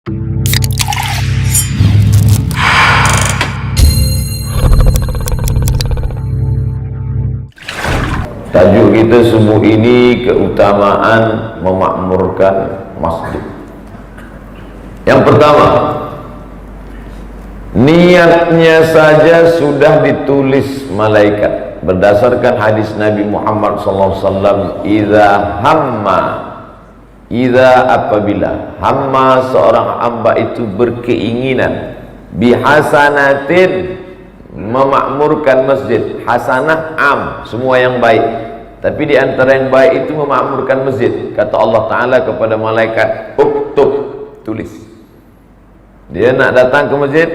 Tajuk kita subuh ini, keutamaan memakmurkan masjid. Yang pertama, niatnya saja sudah ditulis malaikat berdasarkan hadis Nabi Muhammad SAW. Apabila hamma seorang hamba itu berkeinginan bihasanatin, memakmurkan masjid. Hasanah am, semua yang baik, tapi di antara yang baik itu memakmurkan masjid. Kata Allah Ta'ala kepada malaikat, uktub, tulis. Dia nak datang ke masjid,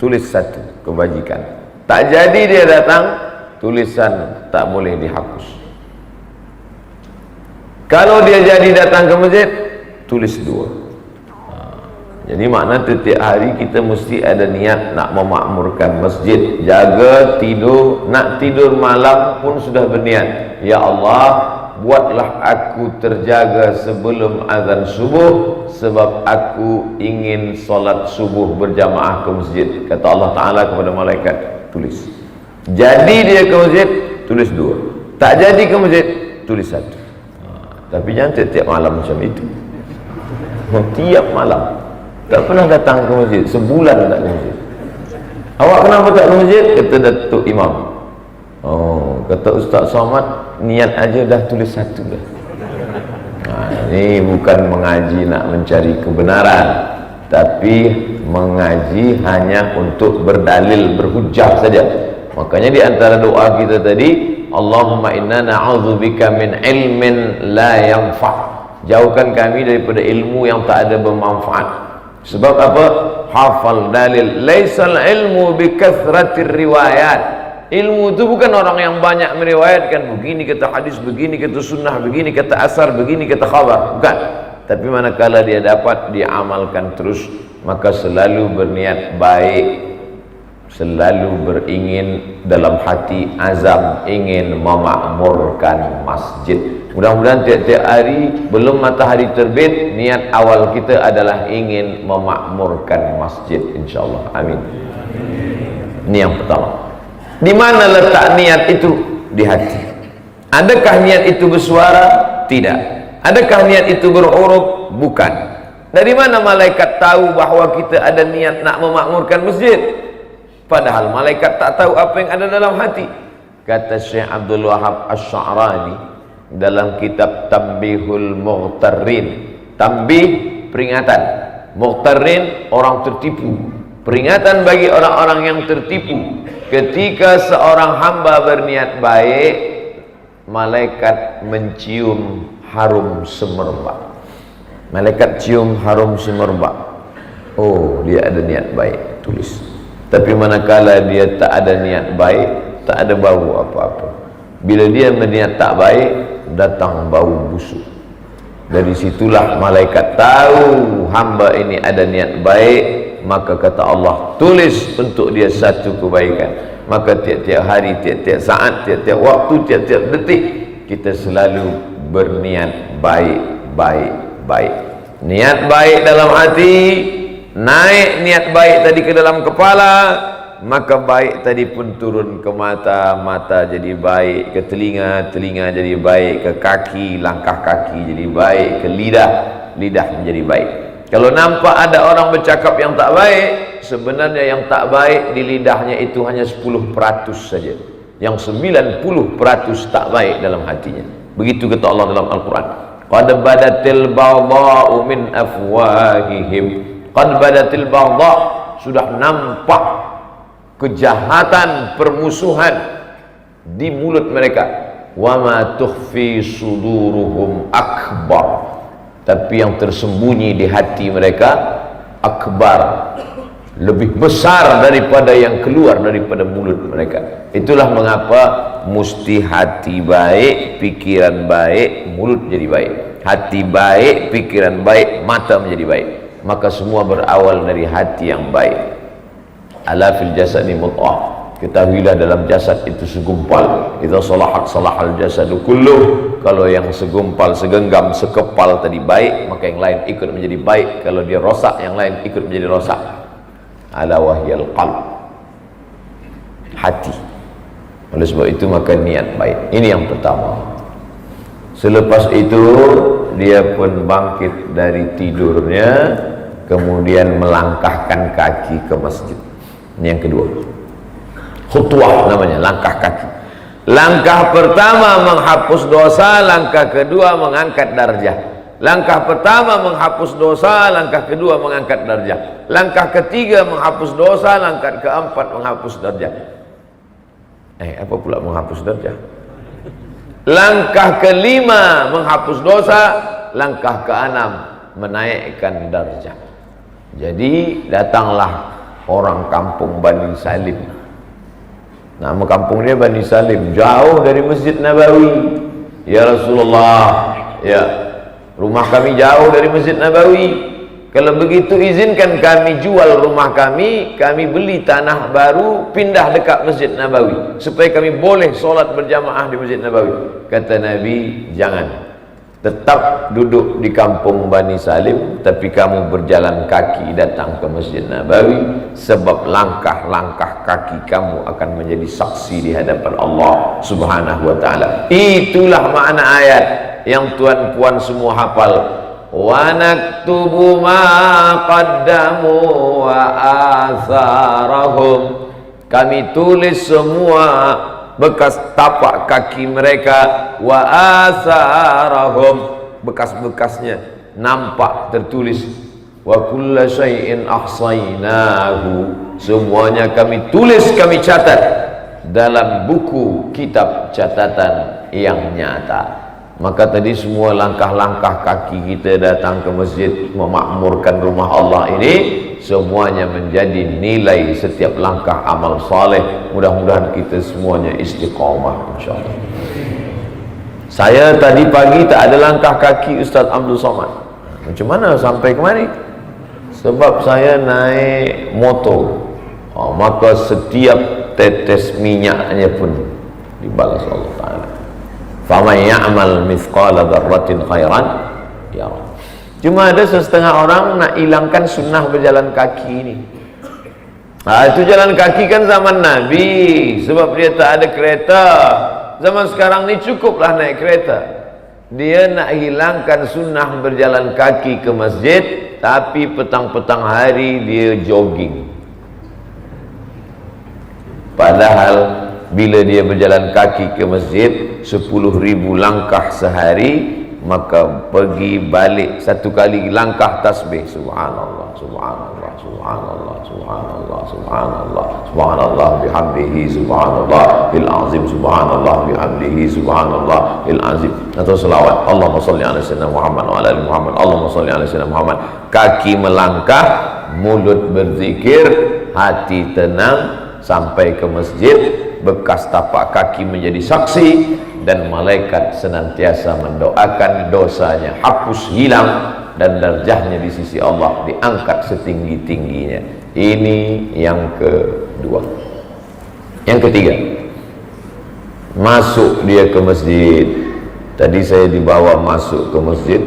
tulis satu kebajikan. Tak jadi dia datang, tulisan tak boleh dihapus. Kalau dia jadi datang ke masjid, tulis dua. Jadi makna setiap hari kita mesti ada niat nak memakmurkan masjid. Jaga tidur, nak tidur malam pun sudah berniat, ya Allah, buatlah aku terjaga sebelum azan subuh, sebab aku ingin solat subuh berjamaah ke masjid. Kata Allah Ta'ala kepada malaikat, tulis. Jadi dia ke masjid, tulis dua. Tak jadi ke masjid, tulis satu. Tapi jangan tiap malam macam itu. Tiap malam tak pernah datang ke masjid, sebulan tak ke masjid. Awak kenapa tak ke masjid? Kata Datuk Imam. Oh, kata Ustaz Somad, niat aja dah tulis satu dah. Ini bukan mengaji nak mencari kebenaran, tapi mengaji hanya untuk berdalil, berhujjah saja. Makanya di antara doa kita tadi, Allahumma inna na'udzubika min ilmin la yanfa'. Jauhkan kami daripada ilmu yang tak ada bermanfaat. Sebab apa? Hafal dalil. Laisal ilmu bikathratir riwayat. Ilmu itu bukan orang yang banyak meriwayatkan, begini kata hadis, begini kata sunnah, begini kata asar, begini kata khabar. Bukan. Tapi manakala dia dapat diamalkan terus, maka selalu berniat baik, selalu beringin dalam hati azam ingin memakmurkan masjid. Mudah-mudahan tiap-tiap hari belum matahari terbit, niat awal kita adalah ingin memakmurkan masjid, insyaallah. Amin. Ini yang pertama. Di mana letak niat itu? Di hati. Adakah niat itu bersuara? Tidak. Adakah niat itu berhuruf? Bukan. Dari mana malaikat tahu bahawa kita ada niat nak memakmurkan masjid? Padahal malaikat tak tahu apa yang ada dalam hati. Kata Syekh Abdul Wahab Asy-Sya'rani dalam kitab Tanbihul Mughtarrin. Tanbih, peringatan. Mughtarrin, orang tertipu. Peringatan bagi orang-orang yang tertipu. Ketika seorang hamba berniat baik, malaikat mencium harum semerbak. Malaikat cium harum semerbak. Oh, dia ada niat baik, tulis. Tapi manakala dia tak ada niat baik, tak ada bau apa-apa. Bila dia berniat tak baik, datang bau busuk. Dari situlah malaikat tahu hamba ini ada niat baik, maka kata Allah, tulis untuk dia satu kebaikan. Maka tiap-tiap hari, tiap-tiap saat, tiap-tiap waktu, tiap-tiap detik, kita selalu berniat baik, baik, baik. Niat baik dalam hati, naik niat baik tadi ke dalam kepala, maka baik tadi pun turun ke mata, mata jadi baik, ke telinga, telinga jadi baik, ke kaki, langkah kaki jadi baik, ke lidah, lidah menjadi baik. Kalau nampak ada orang bercakap yang tak baik, sebenarnya yang tak baik di lidahnya itu hanya 10% saja. Yang 90% tak baik dalam hatinya. Begitu kata Allah dalam Al-Quran. Qad badatil baghdha'u min afwahihim. Qad badatil baghdha', sudah nampak kejahatan, permusuhan di mulut mereka. Wa ma tukhfi suduruhum akbar. Tapi yang tersembunyi di hati mereka akbar, lebih besar daripada yang keluar daripada mulut mereka. Itulah mengapa mesti hati baik, pikiran baik, mulut jadi baik. Hati baik, pikiran baik, mata menjadi baik. Maka semua berawal dari hati yang baik. Ala fil jasadi mudghah, Ketahuilah dalam jasad itu segumpal. Idza salahat salahal jasadu kulluh. Kalau yang segumpal, segenggam, sekepal tadi baik, maka yang lain ikut menjadi baik. Kalau dia rosak, yang lain ikut menjadi rosak. Ala wahyal qalb, hati. Oleh sebab itu maka niat baik. Ini yang pertama. Selepas itu dia pun bangkit dari tidurnya, kemudian melangkahkan kaki ke masjid. Ini yang kedua. Khutwah namanya, langkah kaki. Langkah pertama menghapus dosa, langkah kedua mengangkat darjah. Langkah pertama menghapus dosa, langkah kedua mengangkat darjah. Langkah ketiga menghapus dosa, langkah keempat menghapus darjah. Apa pula menghapus darjah? Langkah kelima menghapus dosa, langkah keenam menaikkan darjah. Jadi datanglah orang kampung Bani Salim. Nama kampung dia Bani Salim, jauh dari Masjid Nabawi. Ya Rasulullah, ya, rumah kami jauh dari Masjid Nabawi. Kalau begitu izinkan kami jual rumah kami beli tanah baru, pindah dekat Masjid Nabawi supaya kami boleh solat berjamaah di Masjid Nabawi. Kata Nabi, jangan. Tetap duduk di kampung Bani Salim, tapi kamu berjalan kaki datang ke Masjid Nabawi, sebab langkah-langkah kaki kamu akan menjadi saksi di hadapan Allah Subhanahu wa taala. Itulah makna ayat yang tuan-puan semua hafal. Wa naktubu ma qaddamu wa atharahum. Kami tulis semua bekas tapak kaki mereka, wa asarahum, bekas-bekasnya nampak tertulis. Wa kulla syai'in ahsaynahu, semuanya kami tulis, kami catat dalam buku kitab catatan yang nyata. Maka tadi semua langkah-langkah kaki kita datang ke masjid memakmurkan rumah Allah ini, semuanya menjadi nilai setiap langkah amal saleh. Mudah-mudahan kita semuanya istiqamah insyaallah. Saya tadi pagi tak ada langkah kaki Ustaz Abdul Somad. Macam mana sampai kemari? Sebab saya naik motor. Maka setiap tetes minyaknya pun dibalas Allah Ta'ala. Faman ya'mal mithqala dzarratin khairan yarah. Cuma ada setengah orang nak hilangkan sunnah berjalan kaki ini. Itu jalan kaki kan zaman Nabi, sebab dia tak ada kereta. Zaman sekarang ni cukuplah naik kereta. Dia nak hilangkan sunnah berjalan kaki ke masjid, tapi petang-petang hari dia jogging. Padahal bila dia berjalan kaki ke masjid 10.000 langkah sehari, maka pergi balik satu kali langkah tasbih subhanallah subhanallah subhanallah subhanallah subhanallah subhanallah bihamdihi subhanallah bil azim subhanallah bihamdihi subhanallah bil azim, atau selawat Allahumma shalli ala sayyidina Muhammad wa ala ali Muhammad Allahumma shalli ala sayyidina Muhammad. Kaki melangkah, mulut berzikir, hati tenang sampai ke masjid. Bekas tapak kaki menjadi saksi, dan malaikat senantiasa mendoakan dosanya hapus, hilang, dan darjahnya di sisi Allah diangkat setinggi-tingginya. Ini yang kedua. Yang ketiga, masuk dia ke masjid. Tadi saya dibawa masuk ke masjid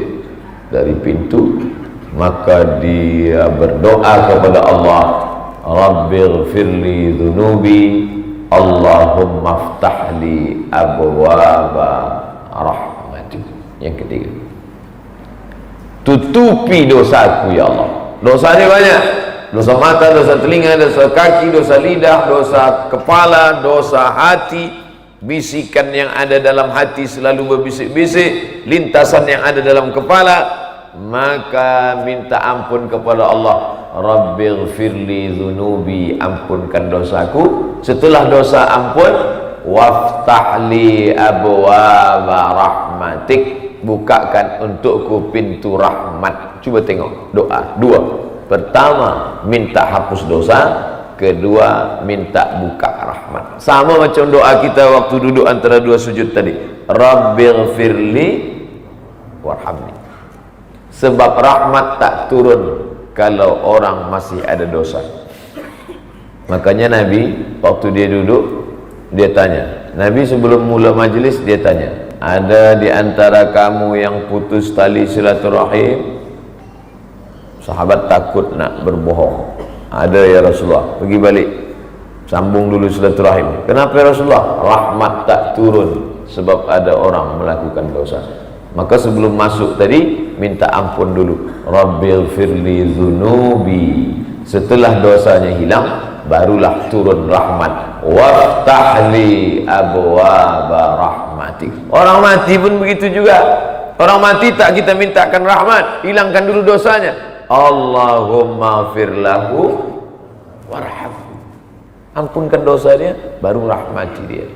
dari pintu, maka dia berdoa kepada Allah, Rabbighfirli dhunubi Allahumma ftahli abwaba rahmatik. Yang ketiga, tutupi dosaku ya Allah. Dosa dia banyak. Dosa mata, dosa telinga, dosa kaki, dosa lidah, dosa kepala, dosa hati. Bisikan yang ada dalam hati selalu berbisik-bisik, lintasan yang ada dalam kepala. Maka minta ampun kepada Allah, Rabbighfirli dhunubi, ampunkan dosaku. Setelah dosa ampun, waftahli abwaba rahmatik, bukakan untukku pintu rahmat. Cuba tengok doa dua. Pertama minta hapus dosa, kedua minta buka rahmat. Sama macam doa kita waktu duduk antara dua sujud tadi, Rabbighfirli warhamni. Sebab rahmat tak turun kalau orang masih ada dosa. Makanya Nabi waktu dia duduk, dia tanya, Nabi sebelum mula majlis dia tanya, ada di antara kamu yang putus tali silaturahim? Sahabat takut nak berbohong. Ada ya Rasulullah. Pergi balik, sambung dulu silaturahim. Kenapa ya Rasulullah? Rahmat tak turun sebab ada orang melakukan dosa. Maka sebelum masuk tadi minta ampun dulu. Rabbighfirli dzunubi. Setelah dosanya hilang, barulah turun rahmat. Waftahli abwaaba rahmatik. Orang mati pun begitu juga. Orang mati tak kita mintakan rahmat, hilangkan dulu dosanya. Allahumma firlahu warhamhu. Ampunkan dosa dia, baru rahmati dia.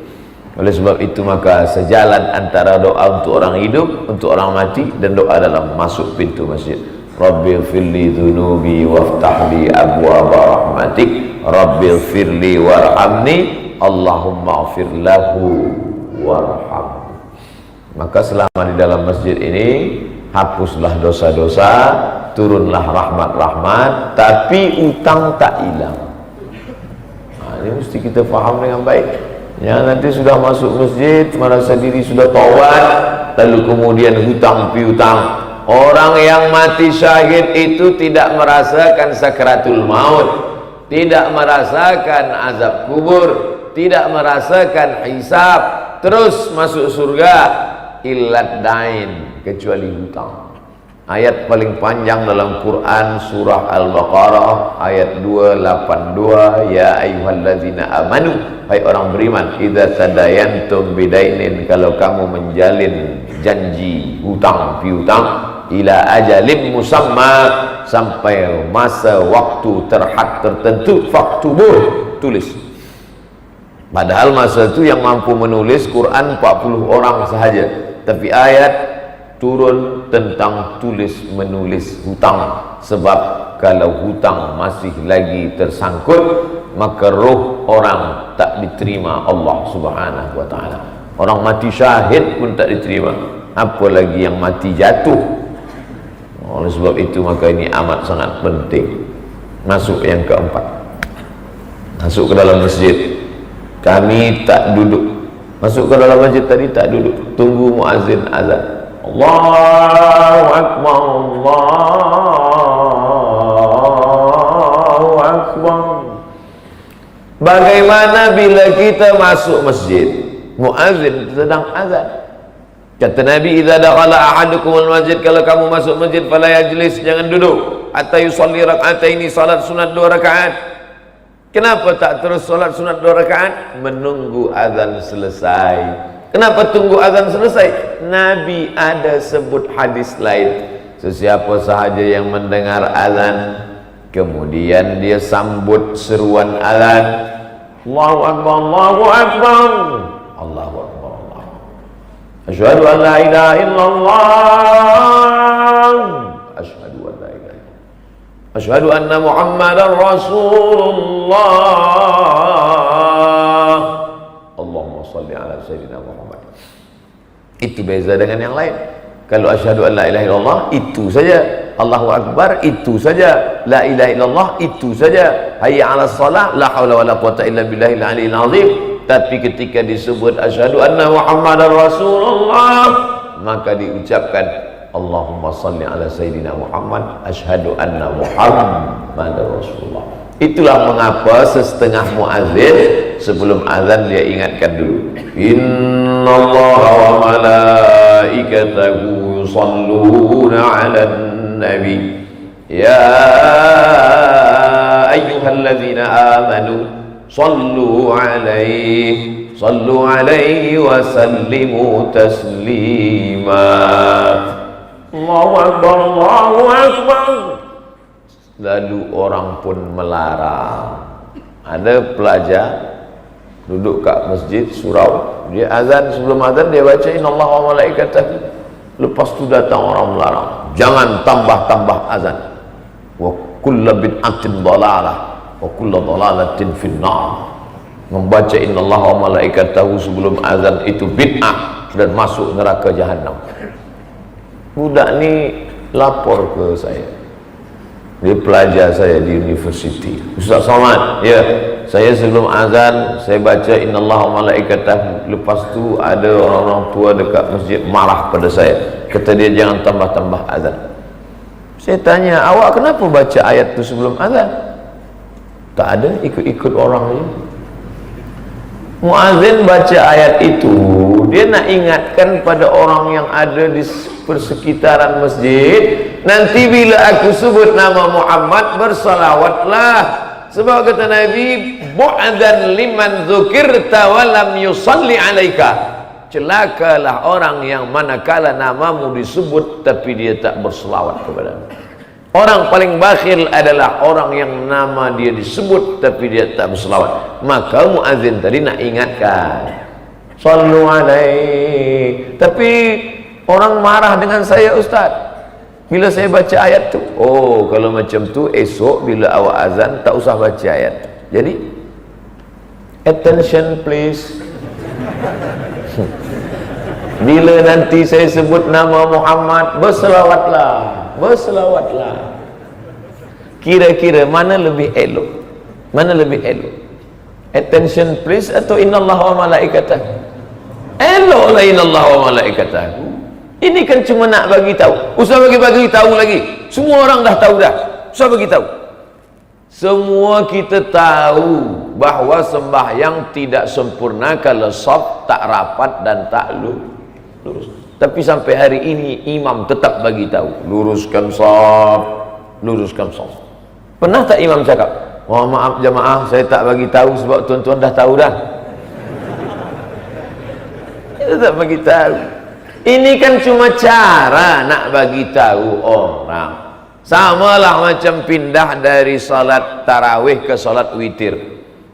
Oleh sebab itu maka sejalan antara doa untuk orang hidup, untuk orang mati, dan doa dalam masuk pintu masjid. Rabbighfirli dzunubi waftahli abwaaba rahmatik. Rabbighfirli warhamni. Allahumma ighfir lahu warhamhu. Maka selama di dalam masjid ini, hapuslah dosa-dosa, turunlah rahmat-rahmat, tapi utang tak hilang. Ini mesti kita faham dengan baik. Ya, nanti sudah masuk masjid, merasa diri sudah taubat, lalu kemudian hutang piutang. Orang yang mati syahid itu tidak merasakan sakratul maut, tidak merasakan azab kubur, tidak merasakan hisab, terus masuk surga, illat dain, kecuali hutang. Ayat paling panjang dalam Quran surah Al-Baqarah ayat 282, ya ayyuhallazina amanu, hai orang beriman, idza tadayantum bidainin, kalau kamu menjalin janji hutang piutang, ila ajalin musamma, sampai masa waktu terhad tertentu, faktubuh, tulis. Padahal masa itu yang mampu menulis Quran 40 orang sahaja, tapi ayat turun tentang tulis menulis hutang. Sebab kalau hutang masih lagi tersangkut, maka roh orang tak diterima Allah Subhanahu wa ta'ala. Orang mati syahid pun tak diterima, apalagi yang mati jatuh. Oleh sebab itu maka ini amat sangat penting. Masuk yang keempat, masuk ke dalam masjid. Kami tak duduk. Masuk ke dalam masjid tadi tak duduk, tunggu muazzin azan. Allahu Akbar, Allahu Akbar. Bagaimana bila kita masuk masjid, muazzin sedang azan? Kata Nabi, idza dakhala ahadukumul masjid, kalau kamu masuk masjid, fala yajlis, jangan duduk, hatta yusalli rak'ataini, salat sunat 2 rakaat. Kenapa tak terus salat sunat 2 rakaat? Menunggu azan selesai. Kenapa tunggu azan selesai? Nabi ada sebut hadis lain, sesiapa sahaja yang mendengar azan kemudian dia sambut seruan azan, Allahu Akbar, Allahu Akbar, Allahu Akbar, Allah, asyhadu an la ilaha illallah, asyhadu an la ilaha illallah, asyhadu anna Muhammadar Rasulullah, Allahumma salli ala sayyidina Muhammad. Itu beza dengan yang lain. Kalau asyhadu an la ilaha illallah, itu saja. Allahu Akbar, itu saja. La ilaha illallah, itu saja. Hayya 'alas shalah, la haula wala quwata illa billahil aliyyil azim. Tapi ketika disebut asyhadu anna Muhammadar Rasulullah, maka diucapkan Allahumma salli ala sayyidina Muhammad, asyhadu anna Muhammadar Rasulullah. Itulah mengapa sesetengah muazzin sebelum azan dia ingatkan dulu, innallaha wa malaikatahu yusalluna 'alan nabi ya ayyuhalladzina amanu sallu 'alaihi wa sallimu taslima. Allahu Akbar, Allahu Akbar. Lalu orang pun melarang. Ada pelajar duduk kat masjid surau, dia azan, sebelum azan dia baca innallaha wa malaikatahu. Lepas tu datang orang melarang, jangan tambah-tambah azan. Wa kullu bid'atin dhalalah wa kullu dhalalatin finnar. Membaca innallaha wa malaikatahu sebelum azan itu bid'ah dan masuk neraka jahanam. Budak ni lapor ke saya, Dia pelajar saya di universiti. Ustaz Somad, ya, saya sebelum azan saya baca innallaha wa malaikatahu. Lepas tu ada orang-orang tua dekat masjid marah pada saya. Kata dia jangan tambah-tambah azan. Saya tanya, awak kenapa baca ayat tu sebelum azan? Tak ada, ikut-ikut orang ni. Muazzin baca ayat itu, dia nak ingatkan pada orang yang ada di persekitaran masjid, nanti bila aku sebut nama Muhammad, bersalawatlah. Sebab kata Nabi, bu'adan liman dzukirta wa lam yusalli alaika. Celakalah orang yang manakala namamu disebut tapi dia tak berselawat kepadamu. Orang paling bakhil adalah orang yang nama dia disebut tapi dia tak berselawat. Maka muazzin tadi nak ingatkan, sallu alaihi. Tapi orang marah dengan saya, Ustaz, bila saya baca ayat tu. Oh, kalau macam tu esok bila awak azan tak usah baca ayat. Jadi attention please. Bila nanti saya sebut nama Muhammad, berselawatlah. Berselawatlah. Kira-kira mana lebih elok? Mana lebih elok? Attention please atau innallaha wa malaikatahu? Eloklah innallaha wa malaikatahu. Ini kan cuma nak bagi tahu. Usah bagi tahu lagi. Semua orang dah tahu dah. Usah bagi tahu. Semua kita tahu bahawa sembahyang tidak sempurna kalau saf tak rapat dan tak lurus. Tapi sampai hari ini imam tetap bagi tahu, luruskan shaf, luruskan shaf. Pernah tak imam cakap, "Oh maaf jamaah, saya tak bagi tahu sebab tuan-tuan dah tahu dah." Kita tak bagi tahu. Ini kan cuma cara nak bagi tahu orang. Samalah macam pindah dari salat tarawih ke salat witir.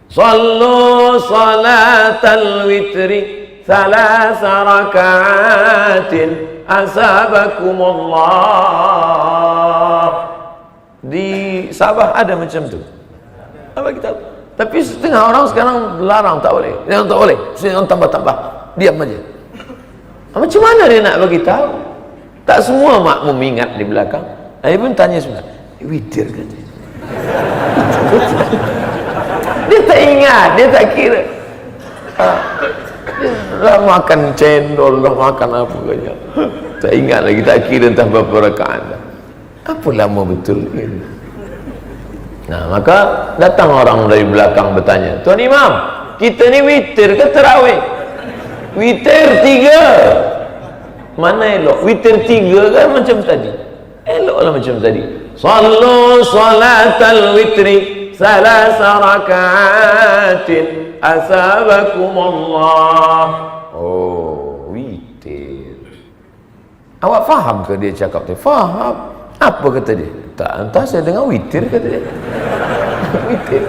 Sallu salatal witri thalatha rakaatin asabakumullah. Di Sabah ada macam tu. Apa kita tahu? Tapi setengah orang sekarang larang, tak boleh. Yang tak boleh, jangan tambah-tambah. Diam aja. Macam mana dia nak bagi tahu? Tak semua makmum ingat di belakang. Saya pun tanya semua. Witir kata. Dia tak ingat, dia tak kira. Lah makan cendol, lah makan apa saja. Tak ingat lagi, tak kira entah berapa rakaat. Apa lama betul ini. Nah, maka datang orang dari belakang bertanya, "Tuan Imam, kita ni witir ke tarawih?" Witir 3. Mana elok? Witir 3 kan macam tadi. Eloklah macam tadi. Sallu salatal witri thalatha rakaatin asabakumullah. Oh, witir. Awak faham ke dia cakap tu? Faham. Apa kata dia? Tak, entah saya dengar witir kata dia. Witir.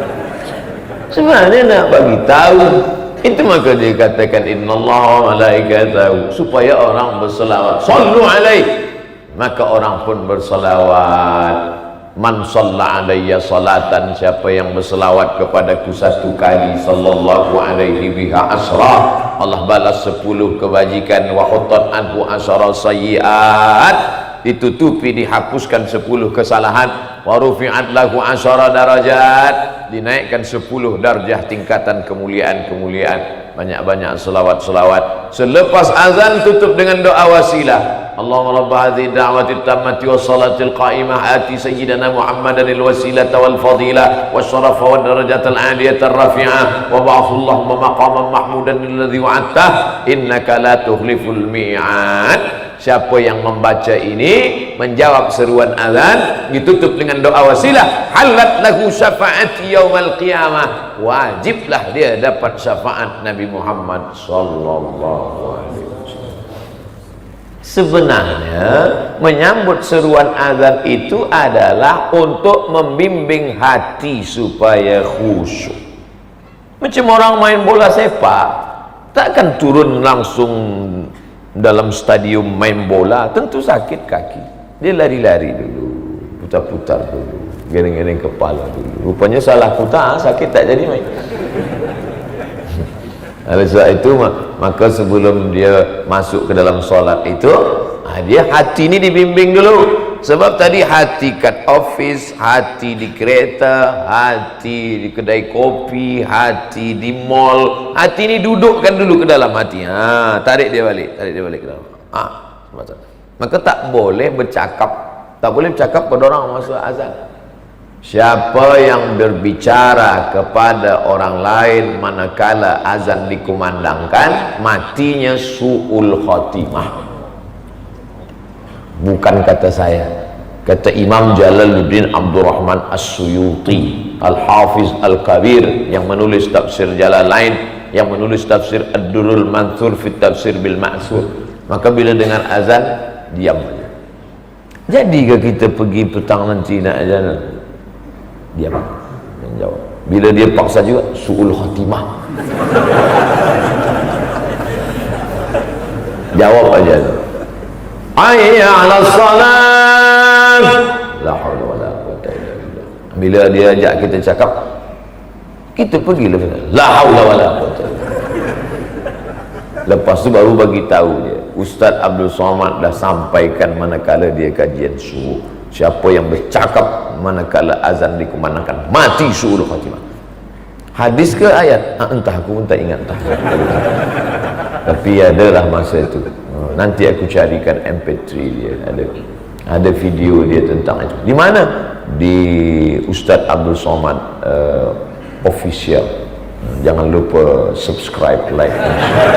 Sebenarnya nak bagi tahu. Itu maka dia katakan innallaha wa malaikatahu, supaya orang berselawat. Sallu alaihi. Maka orang pun berselawat. Man shalla alayya salatan, siapa yang berselawat kepadaku satu kali, sallallahu alaihi biha asra, Allah balas 10 kebajikan. Wa huttat anhu asyara sayyi'at, ditutupi, dihapuskan 10 kesalahan. Wa rufi'at lahu asyara darajat, dinaikkan 10 darjah tingkatan kemuliaan-kemuliaan. Banyak-banyak selawat-selawat. Selepas azan tutup dengan doa wasilah. Allahumma rabb hadhihi da'wati tammati was salatil qa'imah ati sayyidina Muhammadan al wasilata wal fadilah wasyarafa wad darajatal 'aliyatar rafi'ah wa ba'athu Allahumma maqaman mahmudan alladhi wa'adta innaka la tukhliful mi'ad. Siapa yang membaca ini, menjawab seruan azan, ditutup dengan doa wasilah, halat lahu syafa'ati yaumal qiyamah, wajiblah dia dapat syafaat Nabi Muhammad sallallahu alaihi wasallam. Sebenarnya menyambut seruan azan itu adalah untuk membimbing hati supaya khusyuk. Macam orang main bola sepak, takkan turun langsung dalam stadium main bola, tentu sakit kaki. Dia lari-lari dulu, putar-putar dulu, geleng-geleng kepala dulu. Rupanya salah putar, sakit tak jadi main. Oleh sebab itu maka sebelum dia masuk ke dalam solat itu, dia hati ini dibimbing dulu. Sebab tadi hati kat office, hati di kereta, hati di kedai kopi, hati di mall. Hati ni dudukkan dulu ke dalam hati. Tarik dia balik ke dalam. Maka tak boleh bercakap. Tak boleh bercakap pada orang masa azan. Siapa yang berbicara kepada orang lain manakala azan dikumandangkan, matinya su'ul khatimah. Bukan kata saya, kata Imam Jalaluddin Abdul Rahman As-Suyuti Al-Hafiz Al-Kabir, yang menulis tafsir Jalalain, yang menulis tafsir Ad-Durrul Mansur fi Tafsir bil Ma'sur. Maka bila dengar azan, diam aja. Jadikah kita pergi petang nanti nak azan? Diam, jangan jawab. Bila dia paksa juga, su'ul khatimah. Jawab aja. Hayya 'alas salat. La haula wala quwwata illa billah. Bila dia ajak kita cakap, kita pergilah. La haula wala quwwata. Lepas tu baru bagi tahu dia, Ustaz Abdul Somad dah sampaikan manakala dia kajian subuh, siapa yang bercakap manakala azan dikumandangkan, mati su'ul khatimah. Hadis ke ayat? Entah, aku pun tak ingat entah. Tapi adalah masa itu. Nanti aku carikan MP3 dia, ada video dia tentang itu. Di mana? Di Ustaz Abdul Somad official. Jangan lupa subscribe, like, and share.